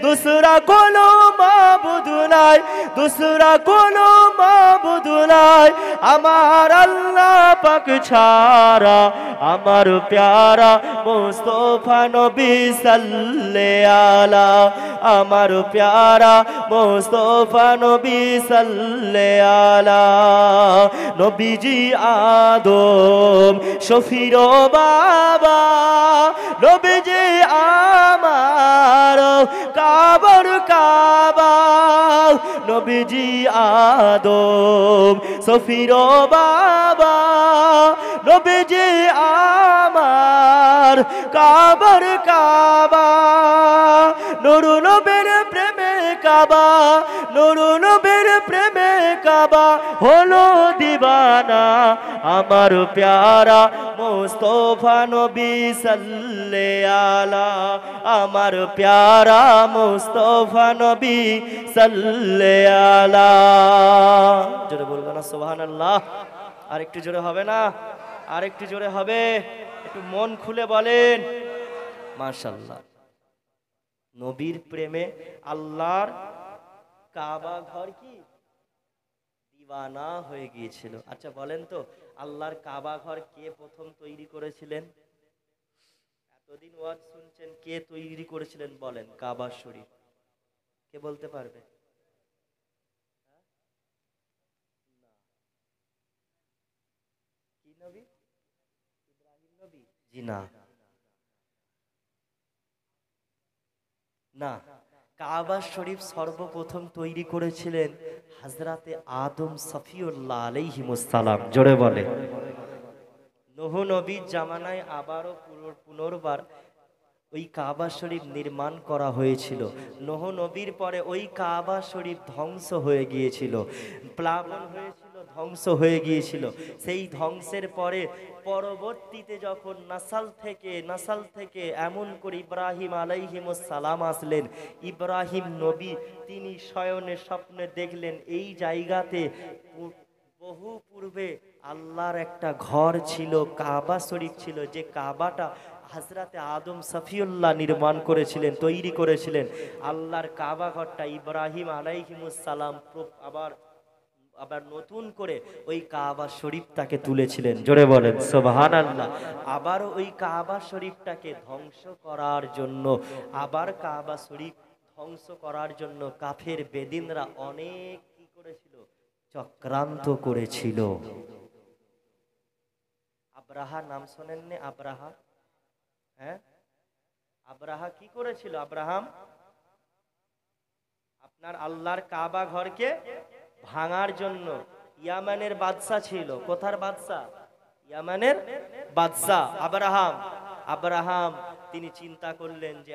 दूसरा कोनो माबुद নাই, दूसरा कोनो माबुद নাই আমার আল্লাহ পাক ছাড়া, আমার প্যারা মুস্তাফা নবী সাল্লাল্লাহু আলা, আমার প্যারা মুস্তাফা নবী সাল্লাল্লাহু আলা, নবীজি আদম শফির বাবা, নবীজি আমার কাবার কাবা, নবীজি আদম শফির বাবা, নবীজি আমার কাবার কাবা, নুরু নবীর প্রেমে কাবা, নুরু নবীর প্রেমে কাবা হলো দিবানা, আমার প্যারা মুস্তাফা নবী সাল্লাল্লাহু আলা, আমার প্যারা মুস্তাফা নবী সাল্লাল্লাহু আলা। জোরে বলবেন না সুবহানাল্লাহ? আর একটু জোরে হবে না? আর একটু জোরে হবে? একটু মন খুলে বলেন মাশাআল্লাহ। নবীর প্রেমে আল্লাহর কাবা ঘর কি দিওয়ানা হয়ে গিয়েছিল। আচ্ছা বলেন তো, আল্লাহর কাবা ঘর কে প্রথম তৈরি করেছিলেন? এতদিন ওয়াজ শুনছেন, কে তৈরি করেছিলেন বলেন? কাবা শরীফ কে বলতে পারবে? কি নবী? ইব্রাহিম নবী? জি না, না, কাবা শরীফ সর্বপ্রথম তৈরি করেছিলেন হযরতে আদম সফিউল্লাহ আলাইহিস সালাম। জোরে বলে। নূহ নবীর জামানায় আবারও পুনর্বার ওই কাবা শরীফ নির্মাণ করা হয়েছিল। নূহ নবীর পরে ওই কাবা শরীফ ধ্বংস হয়ে গিয়েছিল, প্লাবন হয়েছিল, ধ্বংস হয়ে গিয়েছিল। সেই ধ্বংসের পরে পরবর্তীতে যখন নাসাল থেকে এমন করে ইব্রাহিম আলাইহিস সালাম আসলেন, ইব্রাহিম নবী তিনি শয়নে স্বপ্নে দেখলেন এই জায়গাতে বহু পূর্বে আল্লাহর একটা ঘর ছিল, কাবা শরীফ ছিল, যে কাবাটা হযরতে আদম সফিউল্লাহ নির্মাণ করেছিলেন, তৈরি করেছিলেন। আল্লাহর কাবা ঘরটা ইব্রাহিম আলাইহিস সালাম আবার নতুন করে ওই কাবা শরীফটাকে তুলেছিলেন। জোরে বলেন সুবহানাল্লাহ। আবার ওই কাবা শরীফটাকে ধ্বংস করার জন্য, আবার কাবা শরীফ ধ্বংস করার জন্য কাফের বেদিনরা অনেক কি করেছিল? চক্রান্ত করেছিল। আব্রাহা নাম শোনেননি? আব্রাহা, হ্যাঁ, আব্রাহা কি করেছিল? আব্রাহাম আপনার আল্লাহর কাবা ঘরকে ভাঙার জন্য, ইয়ামানের বাদশা ছিল। কোথার বাদশা? ইয়ামানের বাদশা আব্রাহাম তিনি চিন্তা করলেন যে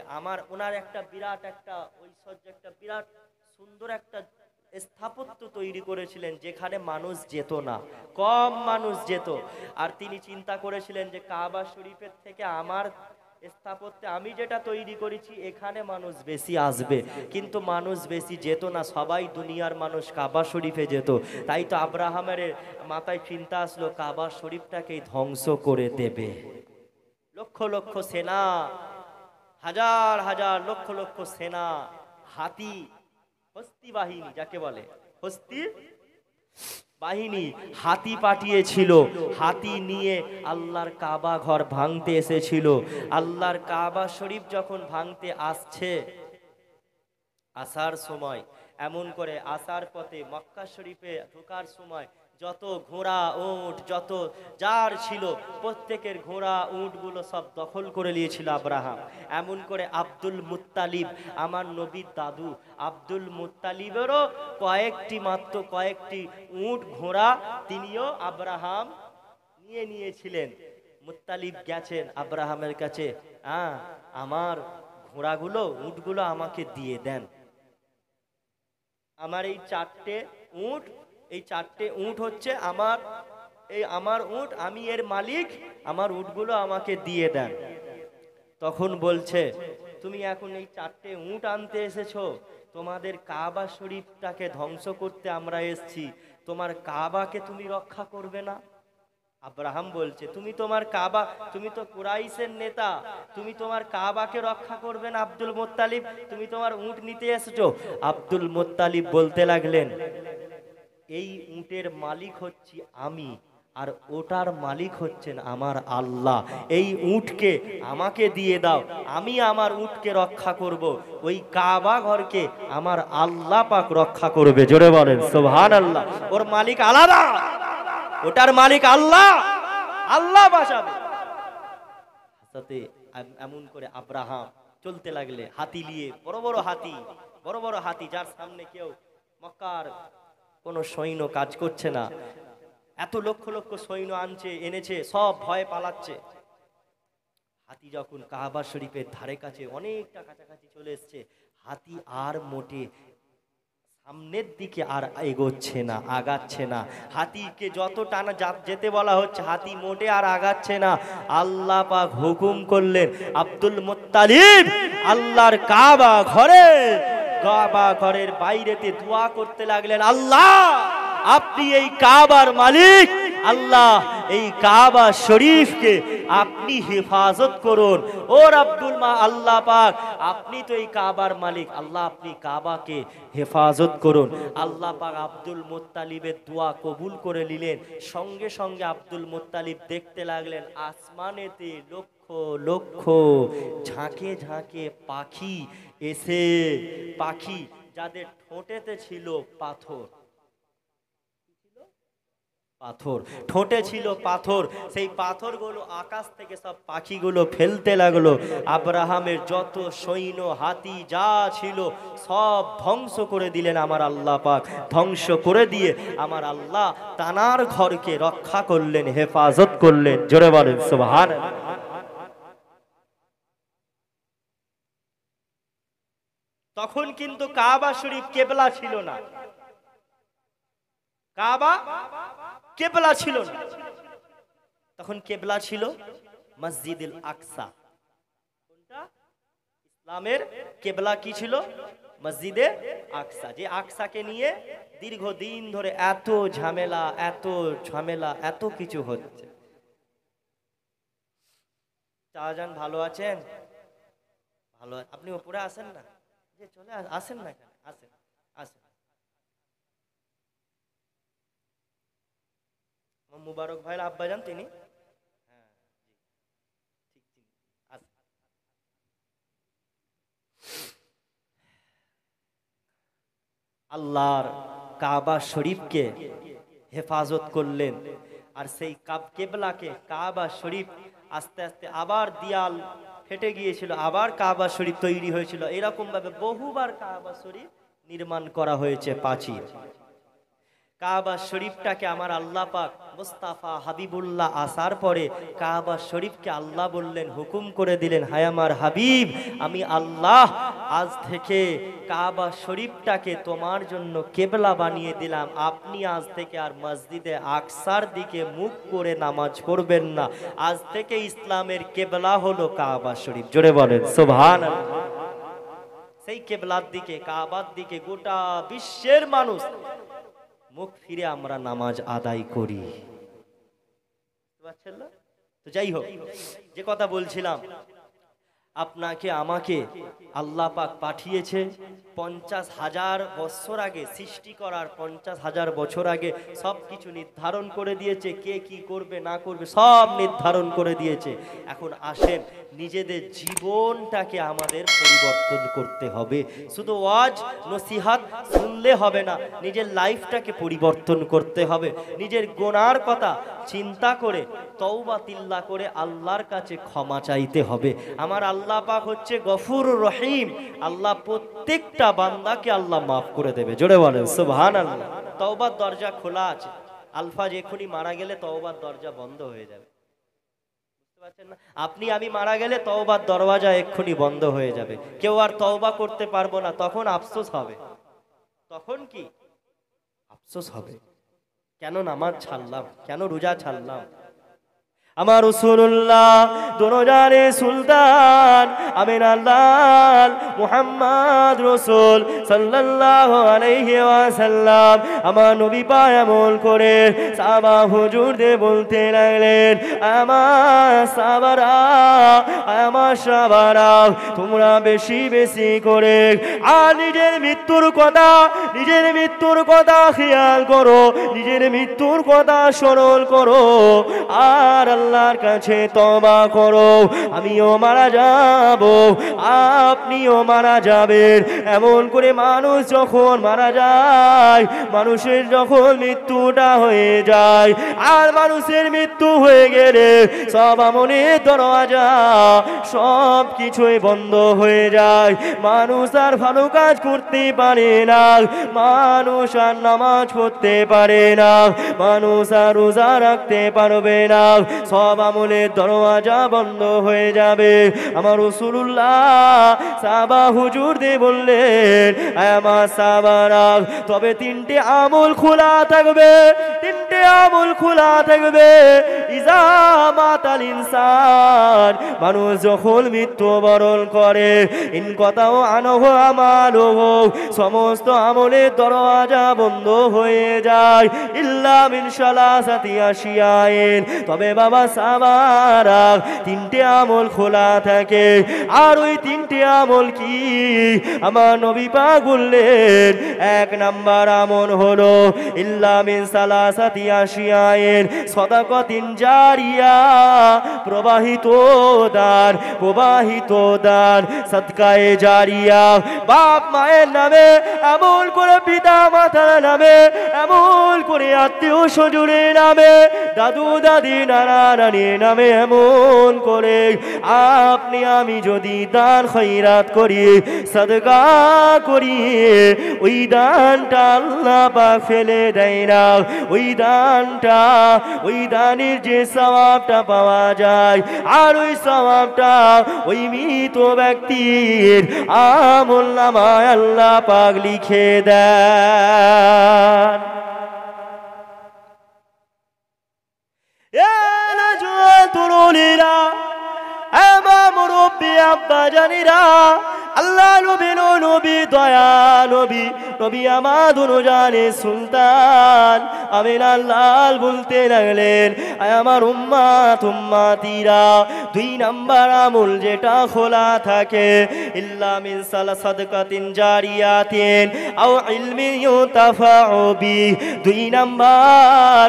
ওনার একটা বিরাট একটা ঐশ্বর্য, একটা বিরাট সুন্দর একটা স্থাপত্য তৈরি করেছিলেন যেখানে মানুষ যেত না, কম মানুষ যেত। আর তিনি চিন্তা করেছিলেন যে কাবা শরীফের থেকে আমার স্থাপত্যে আমি যেটা তৈরি করেছি এখানে মানুষ বেশি আসবে, কিন্তু মানুষ বেশি যেত না, সবাই দুনিয়ার মানুষ কাবা শরীফে যেত। তাই তো আব্রাহামের মাথায় চিন্তা আসলো কাবা শরীফটাকেই ধ্বংস করে দেবে। লক্ষ লক্ষ সেনা, হাজার হাজার লক্ষ লক্ষ সেনা, হাতি, হস্তি বাহিনী যাকে বলে, হস্তি বাহিনী হাতি পাঠিয়েছিল। হাতি নিয়ে আল্লাহর কাবা ঘর ভাঙতে এসেছিল। আল্লাহর কাবা শরীফ যখন ভাঙতে আসার সময়, এমন করে আসার পথে মক্কা শরীফে ঢোকার সময় যত ঘোড়া উট যত যার ছিল প্রত্যেকের ঘোড়া উটগুলো সব দখল করে নিয়েছিল আব্রাহাম। এমন করে আব্দুল মুত্তালিব, আমার নবীর দাদু আব্দুল মুত্তালিবেরও কয়েকটি উট ঘোড়া তিনিও আব্রাহাম নিয়েছিলেন। মুত্তালিব গেছেন আব্রাহামের কাছে, আমার ঘোড়াগুলো উটগুলো আমাকে দিয়ে দেন, আমার এই চারটে উট হচ্ছে আমার উট, আমি এর মালিক, আমার উটগুলো আমাকে দিয়ে দেন। তখন বলছে, তুমি এখন এই চারটে উট আনতে এসেছো, তোমাদের কাবা শরীফটাকে ধ্বংস করতে আমরা এসেছি, তোমার কাবাকে তুমি রক্ষা করবে না? আব্রাহাম বলছে, তুমি তো কুরাইশের নেতা, তুমি তোমার কাবাকে রক্ষা করবে না? আব্দুল মুত্তালিব, তুমি তোমার উট নিতে এসেছো। আব্দুল মুত্তালিব বলতে লাগলেন, এই উটের মালিক হচ্ছি আমি, আর ওটার মালিক হচ্ছেন আমার আল্লাহ। এই উটকে আমাকে দিয়ে দাও, আমি আমার উটকে রক্ষা করব, ওই কাবা ঘরকে আমার আল্লাহ পাক রক্ষা করবে। জোরে বলেন সুবহানাল্লাহ। ওর মালিক আলাদা, ওটার মালিক আল্লাহ বাঁচাবে। সাথে এমন করে আব্রাহাম চলতে লাগলে হাতি নিয়ে, বড় বড় হাতি, যার সামনে কেউ মক্কার কোন সৈন্য কাজ করছে না। এত লক্ষ লক্ষ সৈন্য এনেছে, সব ভয়ে পালাচ্ছে। হাতি যখন কাবা শরীফের ধারে কাছে অনেকটা কাছাকাছি চলে এসছে, হাতি আর মোটে সামনের দিকে আর এগোচ্ছে না, আগাচ্ছে না। হাতিকে যত টানা যেতে বলা হচ্ছে, হাতি মোটে আর আগাচ্ছে না। আল্লাহ পাক হুকুম করলেন, আব্দুল মুত্তালিব আল্লাহর কাবা ঘরের বাইরেতে দোয়া করতে লাগলেন, আল্লাহ আপনি এই কাবার মালিক, আল্লাহ এই কাবা শরীফকে আপনি হেফাজত করুন। ও রাব্বুল মা আল্লাহ পাক, আপনি তো এই কাবার মালিক, আল্লাহ আপনি কাবাকে হেফাজত করুন। আল্লাহ পাক আব্দুল মুত্তালিবের দোয়া কবুল করে নিলেন। সঙ্গে সঙ্গে আব্দুল মুত্তালিব দেখতে লাগলেন আসমানেতে লক্ষ লক্ষ ঝাঁকে ঝাঁকে পাখি এসে, পাখি যাদের ঠোঁটেতে ছিল পাথর, পাথর ঠোঁটে ছিল পাথর, সেই পাথরগুলো আকাশ থেকে সব পাখিগুলো ফেলতে লাগলো। আব্রাহামের যত সৈন্য হাতি যা ছিল সব ধ্বংস করে দিলেন আমার আল্লাহ পাক। ধ্বংস করে দিয়ে আমার আল্লাহ তানার ঘরকে রক্ষা করলেন, হেফাজত করলেন। জোরে বলেন সুবহানাল্লাহ। তখন কিন্তু কাবা শরীফ কেবলা ছিল না, কাবা কেবলা ছিল না, তখন কেবলা ছিল মসজিদুল আকসা। কোনটা? ইসলামের কেবলা কি ছিল? মসজিদে আকসা। যে আকসাকে নিয়ে দীর্ঘদিন ধরে এত ঝামেলা, এত ঝামেলা, এত কিছু হচ্ছে। শাহজাহান ভালো আছেন? ভালো। আপনি উপরে আসেন না, যে চলে আসেন না, কেন আসেন, আসেন। মুবারক ভাইয়ের আব্বাজান তিনি, হ্যাঁ ঠিক ঠিক আসেন। আল্লাহর কাবা শরীফকে হেফাজত করলেন, আর সেই কেবলাকে কাবা শরীফ আস্তে আস্তে আবার দিয়াল ফেটে গিয়েছিল, আবার কাবা শরীফ তৈরি হয়েছিল। এরকম ভাবে বহুবার কাবা শরীফ নির্মাণ করা হয়েছে, প্রাচীর। কাবা শরীফটাকে আমার আল্লাহ পাক মুস্তাফা হাবিবুল্লাহ আসার পরে কাবা শরীফকে আল্লাহ বললেন, হুকুম করে দিলেন, হায় আমার হাবিব, আমি আল্লাহ আজ থেকে কাবা শরীফটাকে তোমার জন্য কেবলা বানিয়ে দিলাম। আপনি আজ থেকে আর মসজিদে আকসার দিকে মুখ করে নামাজ পড়বেন না। আজ থেকে ইসলামের কেবলা হলো কাবা শরীফ। জোরে বলেন সুবহানাল্লাহ। সেই কেবলার দিকে, কাবার দিকে গোটা বিশ্বের মানুষ মুখ ফিরে আমরা নামাজ আদায় করি। তো যাই হোক, যে কথা বলছিলাম, আপনাকে আমাকে আল্লাহ পাক পাঠিয়েছে 50,000 বছর আগে, সৃষ্টি করার 50,000 বছর আগে সব কিছু নির্ধারণ করে দিয়েছে, কে কি করবে না করবে সব নির্ধারণ করে দিয়েছে। এখন আসেন, নিজেদের জীবনটাকে আমাদের পরিবর্তন করতে হবে। শুধু ওয়াজ নসিহাত শুনলে হবে না, নিজের লাইফটাকে পরিবর্তন করতে হবে। নিজের গুনার কথা চিন্তা করে তওবা তিল্লা করে আল্লাহর কাছে ক্ষমা চাইতে হবে। আমার আল্লাহ পাক হচ্ছে গফুরুর রহিম, আল্লাহ প্রত্যেকটা বান্দাকে আল্লাহ মাফ করে দেবে। জোরে বলেন সুবহানাল্লাহ। তওবার দরজা খোলা আছে, আলফাজ এখনই মারা গেলে তওবার দরজা বন্ধ হয়ে যাবে, বুঝতে পারছেন না? আপনি আমি মারা গেলে তওবার দরওয়াজা এক্ষুনি বন্ধ হয়ে যাবে, কেউ আর তওবা করতে পারবো না। তখন আফসোস হবে, তখন কি আফসোস হবে, কেন নামাজ ছাড়লাম, কেন রোজা ছাড়লাম। আমার রাসূলুল্লাহ দোনোজানে সুলতান আমিনাল্লাহ মুহাম্মদ রাসূল সাল্লাল্লাহু আলাইহি ওয়াসাল্লাম আমার নবী পায় আমল করে সাহাবা হুজুরদের বলতে লাগলেন, আমার সাহাবারা তোমরা বেশি বেশি করে আর নিজের মৃত্যুর কথা খেয়াল করো, নিজের মৃত্যুর কথা স্মরণ করো, আর আল্লাহর কাছে তওবা করো। আমিও মারা যাব, আপনিও মারা যাবেন। এমন করে মানুষ যখন মারা যায়, মানুষের যখন মৃত্যুটা হয়ে যায়, আর মানুষের মৃত্যু হয়ে গেলে সব আমলের দরওয়াজা সব কিছুই বন্ধ হয়ে যায়। মানুষ আর ভালো কাজ করতে পারে না, মানুষ আর নামাজ পড়তে পারে না, মানুষ আর রোজা রাখতে পারবে না, সব আমলের দরওয়াজা বন্ধ হয়ে যাবে। আমার রাসূলুল্লাহ সাহাবা হুজুরদের বললেন, আমার সাহাবারা তবে তিনটে আমল খোলা থাকবে, তিনটে আমল খোলা থাকবে। ইজা মাতাল ইনসান, মানুষ যখন মৃত্যুবরণ করে, ইন কথাও আনহ আমালহ, সমস্ত আমলের দরওয়াজা বন্ধ হয়ে যায়, ইল্লা মিন সালাসাতি আশিয়াইন, তবে বাবা সাবারা তিনটে আমল খোলা থাকে। আর ওই তিনটে আমল কি? আমার নবী পাক বললেন, এক নাম্বার আমল হলো ইল্লা মিন সালাসাতি আশিয়াইন, সাদাকাতিন জারিয়া, প্রবাহিত দান, প্রবাহিত দান, সাদকায়ে জারিয়া, বাপ মায়ের নামে, এমন করে পিতা মাতার নামে, এমন করে আত্মীয় স্বজনের নামে, দাদু দাদি নানা নানির নামে, এমন করে আপনি আমি যদি দান খয়রাত করি, সাদকা করি, ওই দানটা আল্লাহ পাক ফেলে দেয় না। ওই দানটা, ওই দানের যে সওয়াবটা পাওয়া যায়, আর ওই সওয়াবটা ওই মৃত ব্যক্তির আমলনামায় আল্লাহ পাক লিখে দেন। তরুণীরা, আমার মুরব্বী আব্বা জানিরা, আল্লাহ নবী নবী দয়া নবী, নবী আমার দুজানে সুলতান আমিনার লাল বলতে লাগলেন, আমার উম্মাত উম্মাতিরা, দুই নাম্বার আমল যেটা খোলা থাকে, ইল্লা মিন সাদাকাতিন জারিয়াতিন আও ইলমিন ইউতাফাউ বি, দুই নাম্বার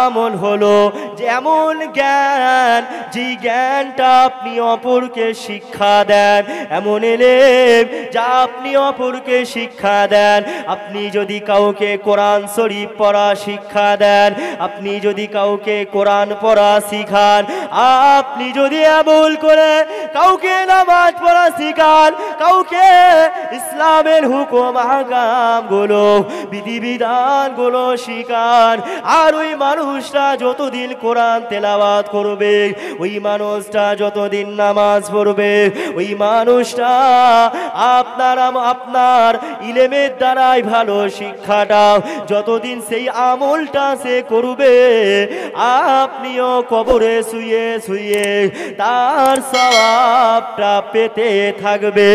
আমল হলো যেমন জ্ঞান, যে জ্ঞানটা আপনি অপরকে শিক্ষা দেন, এমন এলেম যা আপনি অপরকে শিক্ষা দেন। আপনি যদি কাউকে কোরআন শরীফ পড়া শিক্ষা দেন, আপনি যদি কাউকে কোরআন পড়া শিখান, আপনি যদি আমল করে কাউকে নামাজ পড়া শিখান, কাউকে ইসলামের হুকুম আহকাম গুলো, বিধিবিধান গুলো শিখান, আর ওই মানুষটা যতদিন কোরআন তেলাওয়াত করবে, ওই মানুষটা যতদিন নামাজ পড়বে, ওই মানুষটা আপনার ইলমের দ্বারাই ভালো শিক্ষাটা যতদিন সেই আমলটা সে করবে, আপনিও কবরে শুয়ে শুয়ে তার সওয়াবটা পেতে থাকবে।